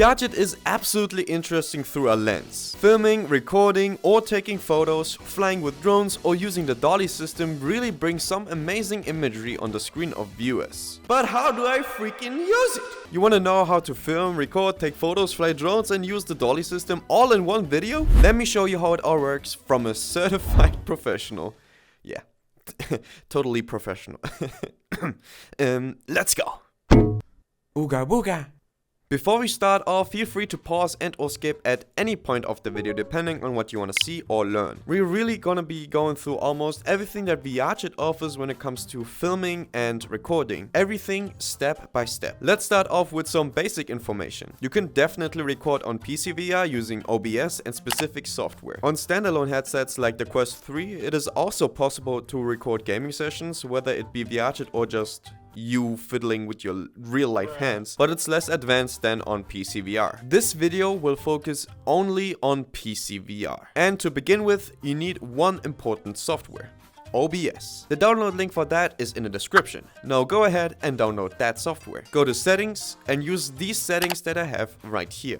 VRChat is absolutely interesting through a lens. Filming, recording, or taking photos, flying with drones, or using the Dolly system really brings some amazing imagery on the screen of viewers. But how do I freaking use it? You wanna know how to film, record, take photos, fly drones, and use the Dolly system all in one video? Let me show you how it all works from a certified professional. Yeah, totally professional. Let's go. Ooga booga. Before we start off, feel free to pause and or skip at any point of the video depending on what you want to see or learn. We're really gonna be going through almost everything that VRChat offers when it comes to filming and recording. Everything step by step. Let's start off with some basic information. You can definitely record on PC VR using OBS and specific software. On standalone headsets like the Quest 3, it is also possible to record gaming sessions, whether it be VRChat or just you fiddling with your real life hands, but it's less advanced than on PC VR. This video will focus only on PC VR. And to begin with, you need one important software: OBS. The download link for that is in the description. Now go ahead and download that software. Go to settings and use these settings that I have right here.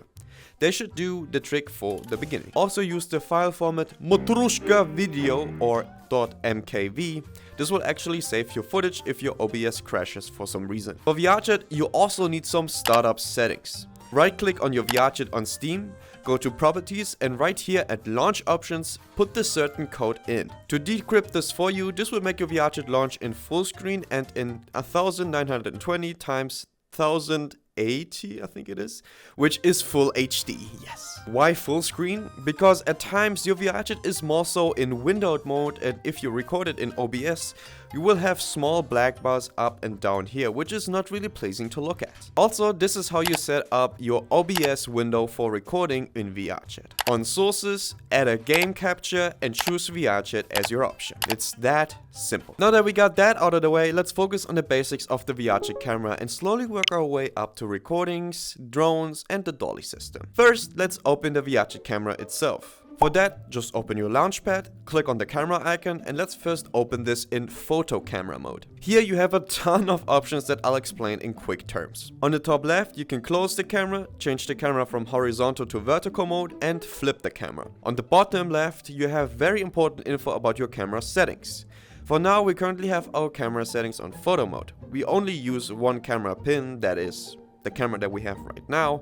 They should do the trick for the beginning. Also use the file format Matrushka video or .mkv. This will actually save your footage if your OBS crashes for some reason. For VRChat, you also need some startup settings. Right click on your VRChat on Steam, go to properties, and right here at launch options, put the certain code in. To decrypt this for you, this will make your VRChat launch in full screen and in 1920 times 1080, I think it is, which is full HD, yes. Why full screen? Because at times your VRChat is more so in windowed mode, and if you record it in OBS, you will have small black bars up and down here, which is not really pleasing to look at. Also, this is how you set up your OBS window for recording in VRChat. On sources, add a game capture and choose VRChat as your option. It's that simple. Now that we got that out of the way, let's focus on the basics of the VRChat camera and slowly work our way up to recordings, drones, and the Dolly system. First, let's open the VRChat camera itself. For that, just open your launchpad, click on the camera icon, and let's first open this in photo camera mode. Here you have a ton of options that I'll explain in quick terms. On the top left, you can close the camera, change the camera from horizontal to vertical mode, and flip the camera. On the bottom left, you have very important info about your camera settings. For now, we currently have our camera settings on photo mode. We only use one camera pin, that is the camera that we have right now.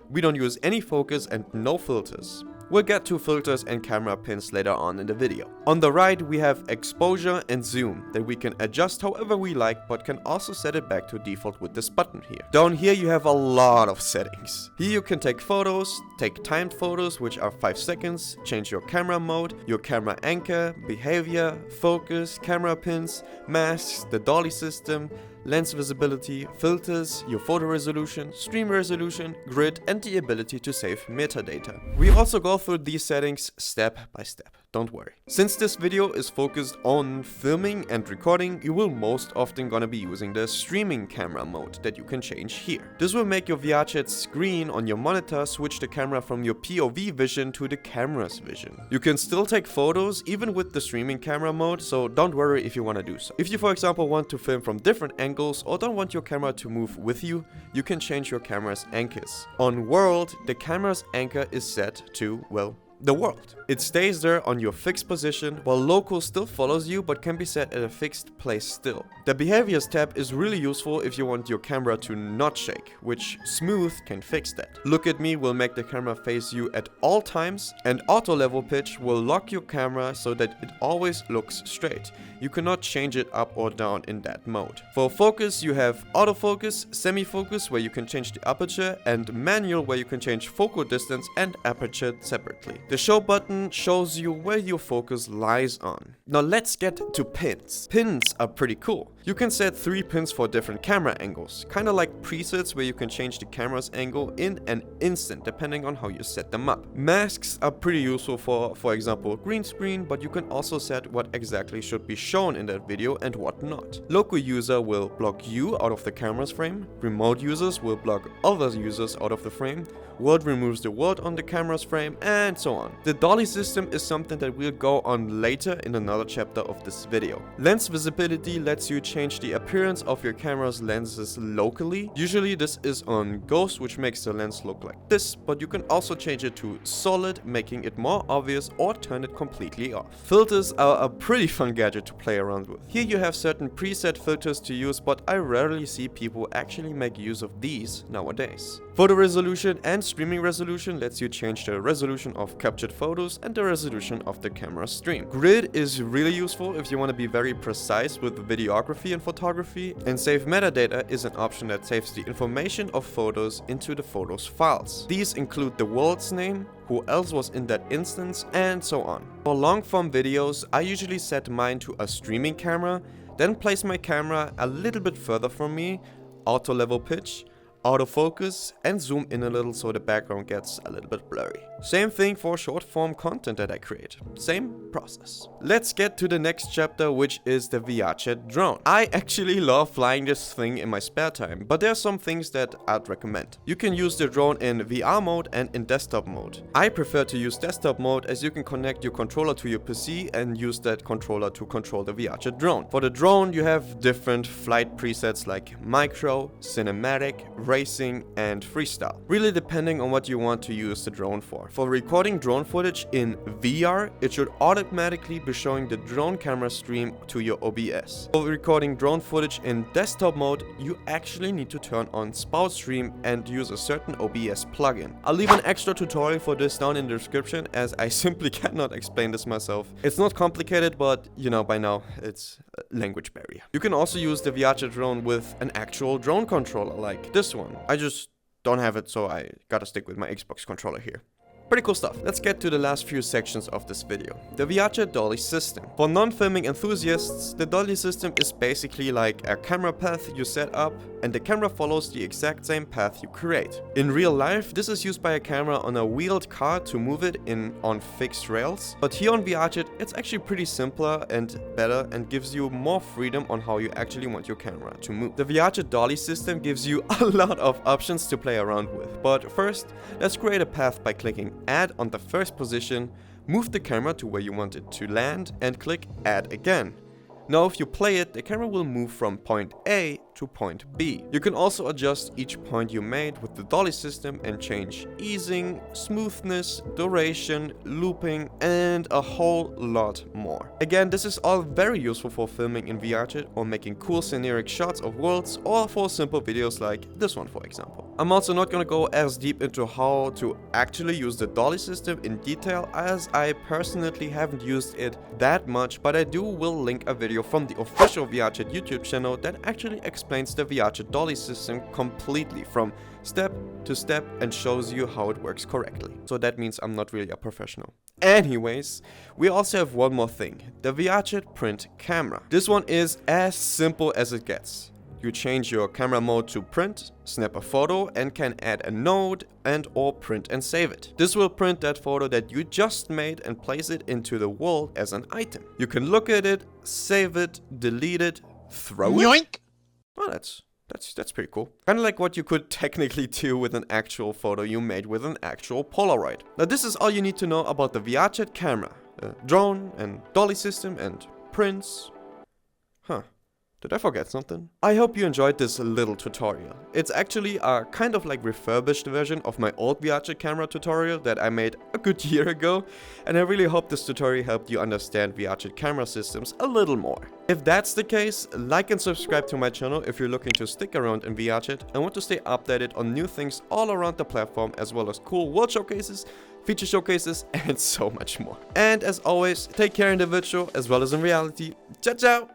We don't use any focus and no filters. We'll get to filters and camera pins later on in the video. On the right, we have exposure and zoom that we can adjust however we like, but can also set it back to default with this button here. Down here you have a lot of settings. Here you can take photos, take timed photos which are 5 seconds, change your camera mode, your camera anchor, behavior, focus, camera pins, masks, the Dolly system, lens visibility, filters, your photo resolution, stream resolution, grid, and the ability to save metadata. We also go through these settings step by step, don't worry. Since this video is focused on filming and recording, you will most often gonna be using the streaming camera mode that you can change here. This will make your VRChat screen on your monitor switch the camera from your POV vision to the camera's vision. You can still take photos even with the streaming camera mode, so don't worry if you wanna do so. If you, for example, want to film from different angles or don't want your camera to move with you, you can change your camera's anchors. On world, the camera's anchor is set to, well, the world. It stays there on your fixed position, while local still follows you but can be set at a fixed place still. The behaviors tab is really useful if you want your camera to not shake, which smooth can fix that. Look at me will make the camera face you at all times, and auto level pitch will lock your camera so that it always looks straight. You cannot change it up or down in that mode. For focus, you have autofocus, semi-focus where you can change the aperture, and manual where you can change focal distance and aperture separately. The show button shows you where your focus lies on. Now let's get to pins. Pins are pretty cool. You can set 3 pins for different camera angles, kinda like presets where you can change the camera's angle in an instant depending on how you set them up. Masks are pretty useful for example, green screen, but you can also set what exactly should be shown in that video and what not. Local user will block you out of the camera's frame, remote users will block other users out of the frame, world removes the world on the camera's frame, and so on. on. The dolly system is something that we'll go on later in another chapter of this video. Lens visibility lets you change the appearance of your camera's lenses locally. Usually this is on ghost, which makes the lens look like this, but you can also change it to solid, making it more obvious, or turn it completely off. Filters are a pretty fun gadget to play around with. Here you have certain preset filters to use, but I rarely see people actually make use of these nowadays. Photo resolution and streaming resolution lets you change the resolution of captured photos and the resolution of the camera stream. Grid is really useful if you want to be very precise with videography and photography, and save metadata is an option that saves the information of photos into the photos files. These include the world's name, who else was in that instance, and so on. For long form videos, I usually set mine to a streaming camera, then place my camera a little bit further from me, auto level pitch, autofocus, and zoom in a little so the background gets a little bit blurry. Same thing for short form content that I create. Same process. Let's get to the next chapter, which is the VRChat Drone. I actually love flying this thing in my spare time, but there are some things that I'd recommend. You can use the drone in VR mode and in desktop mode. I prefer to use desktop mode, as you can connect your controller to your PC and use that controller to control the VRChat Drone. For the drone, you have different flight presets like micro, cinematic, racing, and freestyle, really depending on what you want to use the drone for. For recording drone footage in VR, it should automatically be showing the drone camera stream to your OBS. For recording drone footage in desktop mode, you actually need to turn on spout stream and use a certain OBS plugin. I'll leave an extra tutorial for this down in the description, as I simply cannot explain this myself. It's not complicated, but you know by now it's a language barrier. You can also use the VRChat drone with an actual drone controller like this one. I just don't have it, so I gotta stick with my Xbox controller here. Pretty cool stuff. Let's get to the last few sections of this video. The VRChat Dolly system. For non-filming enthusiasts, the Dolly system is basically like a camera path you set up, and the camera follows the exact same path you create. In real life, this is used by a camera on a wheeled car to move it on fixed rails, but here on VRChat, it's actually pretty simpler and better, and gives you more freedom on how you actually want your camera to move. The VRChat Dolly system gives you a lot of options to play around with, but first, let's create a path by clicking Add on the first position, move the camera to where you want it to land, and click Add again. Now if you play it, the camera will move from point A to point B. You can also adjust each point you made with the dolly system and change easing, smoothness, duration, looping, and a whole lot more. Again, this is all very useful for filming in VRChat or making cool scenic shots of worlds, or for simple videos like this one for example. I'm also not gonna go as deep into how to actually use the dolly system in detail, as I personally haven't used it that much, but I will link a video from the official VRChat YouTube channel that actually explains the VRChat Dolly system completely from step to step and shows you how it works correctly. So that means I'm not really a professional. Anyways, we also have one more thing, the VRChat Print Camera. This one is as simple as it gets. You change your camera mode to print, snap a photo, and can add a node and or print and save it. This will print that photo that you just made and place it into the world as an item. You can look at it, save it, delete it, throw it. Yoink! Oh, that's pretty cool. Kind of like what you could technically do with an actual photo you made with an actual Polaroid. Now this is all you need to know about the VRChat camera, drone and dolly system and prints. Did I forget something? I hope you enjoyed this little tutorial. It's actually a kind of like refurbished version of my old VRChat camera tutorial that I made a good year ago, and I really hope this tutorial helped you understand VRChat camera systems a little more. If that's the case, like and subscribe to my channel if you're looking to stick around in VRChat and want to stay updated on new things all around the platform, as well as cool world showcases, feature showcases, and so much more. And as always, take care in the virtual as well as in reality. Ciao ciao!